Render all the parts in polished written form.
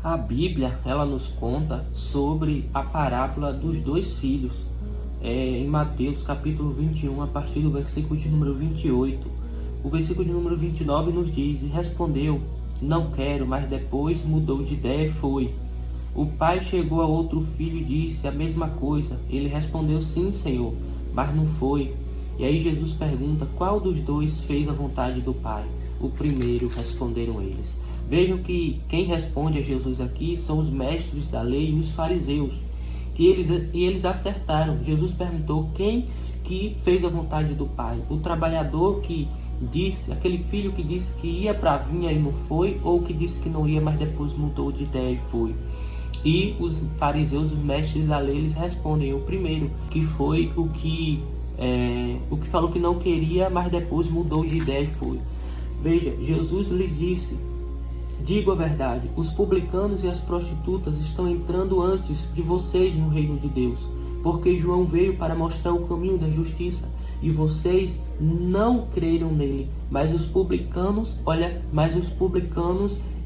A Bíblia, ela nos conta sobre a parábola dos dois filhos, em Mateus capítulo 21, a partir do versículo de número 28. O versículo de número 29 nos diz: e respondeu, não quero, mas depois mudou de ideia e foi. O pai chegou a outro filho e disse a mesma coisa. Ele respondeu, sim, Senhor, mas não foi. E aí Jesus pergunta, qual dos dois fez a vontade do pai? O primeiro, responderam eles. Vejam que quem responde a Jesus aqui são os mestres da lei e os fariseus. E eles acertaram. Jesus perguntou quem que fez a vontade do pai. O trabalhador que disse, aquele filho que disse que ia para a vinha e não foi, ou que disse que não ia, mas depois mudou de ideia e foi. E os fariseus, os mestres da lei, eles respondem o primeiro, que foi o que falou que não queria, mas depois mudou de ideia e foi. Veja, Jesus lhes disse, digo a verdade, os publicanos e as prostitutas estão entrando antes de vocês no reino de Deus, porque João veio para mostrar o caminho da justiça, e vocês não creram nele, mas os publicanos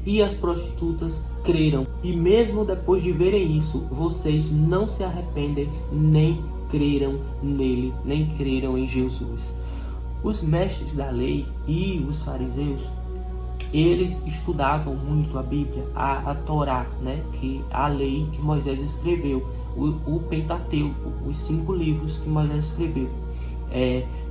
e as prostitutas creram. E mesmo depois de verem isso, vocês não se arrependem, nem creram nele, nem creram em Jesus. Os mestres da lei e os fariseus, eles estudavam muito a Bíblia, a Torá, né? Que a lei que Moisés escreveu, o Pentateuco, os 5 livros que Moisés escreveu.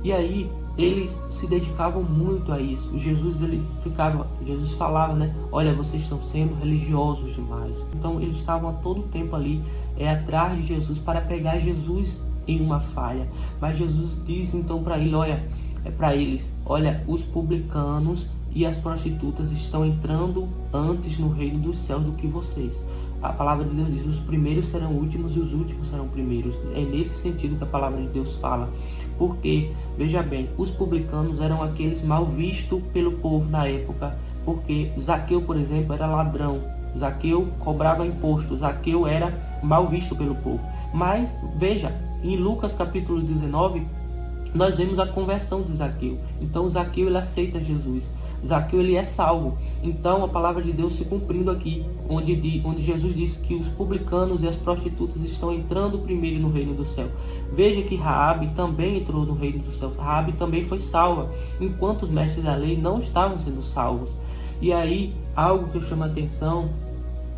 E aí eles se dedicavam muito a isso. Jesus falava, né? Olha, vocês estão sendo religiosos demais. Então eles estavam a todo tempo ali atrás de Jesus para pegar Jesus em uma falha. Mas Jesus diz então para eles, olha, os publicanos e as prostitutas estão entrando antes no reino dos céus do que vocês. A palavra de Deus diz, os primeiros serão últimos e os últimos serão primeiros. É nesse sentido que a palavra de Deus fala. Porque, veja bem, os publicanos eram aqueles mal vistos pelo povo na época. Porque Zaqueu, por exemplo, era ladrão. Zaqueu cobrava imposto. Zaqueu era mal visto pelo povo. Mas, veja, em Lucas capítulo 19, nós vemos a conversão de Zaqueu. Então Zaqueu, ele aceita Jesus. Zaqueu, ele é salvo. Então a palavra de Deus se cumprindo aqui, onde Jesus disse que os publicanos e as prostitutas estão entrando primeiro no reino do céu. Veja que Raabe também entrou no reino do céu. Raabe também foi salva, enquanto os mestres da lei não estavam sendo salvos. E aí, algo que eu chamo a atenção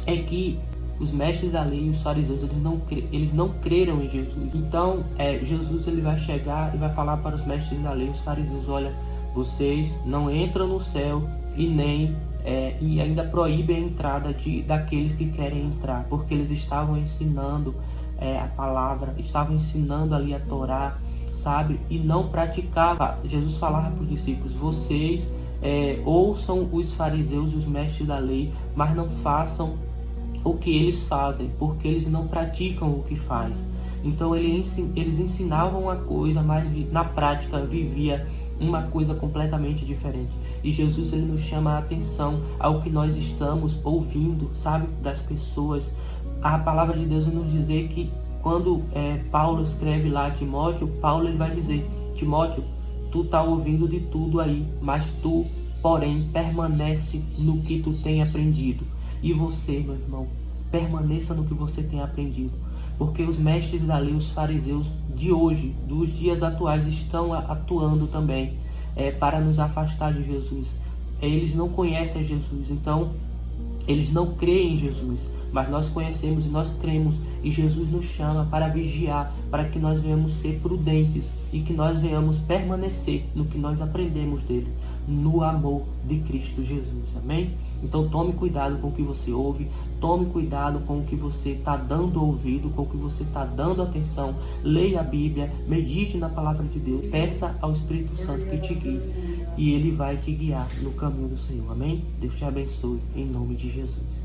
é que os mestres da lei e os fariseus, eles não creram em Jesus. Então, Jesus, ele vai chegar e vai falar para os mestres da lei e os fariseus, olha, vocês não entram no céu e ainda proíbem a entrada daqueles que querem entrar, porque eles estavam ensinando a palavra, estavam ensinando ali a Torá, sabe? E não praticavam. Jesus falava para os discípulos, vocês ouçam os fariseus e os mestres da lei, mas não façam o que eles fazem, porque eles não praticam o que faz. Então eles ensinavam uma coisa, mas na prática vivia uma coisa completamente diferente. E Jesus, ele nos chama a atenção ao que nós estamos ouvindo, sabe, das pessoas. A palavra de Deus vai nos dizer que quando Paulo escreve lá a Timóteo, Paulo, ele vai dizer, Timóteo, tu tá ouvindo de tudo aí, mas tu, porém, permanece no que tu tem aprendido. E você, meu irmão, permaneça no que você tem aprendido. Porque os mestres da lei, os fariseus de hoje, dos dias atuais, estão atuando também para nos afastar de Jesus. Eles não conhecem Jesus, então eles não creem em Jesus. Mas nós conhecemos e nós cremos. E Jesus nos chama para vigiar, para que nós venhamos ser prudentes e que nós venhamos permanecer no que nós aprendemos dele, no amor de Cristo Jesus. Amém? Então tome cuidado com o que você ouve, tome cuidado com o que você está dando ouvido, com o que você está dando atenção. Leia a Bíblia, medite na palavra de Deus, peça ao Espírito Santo que te guie e ele vai te guiar no caminho do Senhor. Amém? Deus te abençoe em nome de Jesus.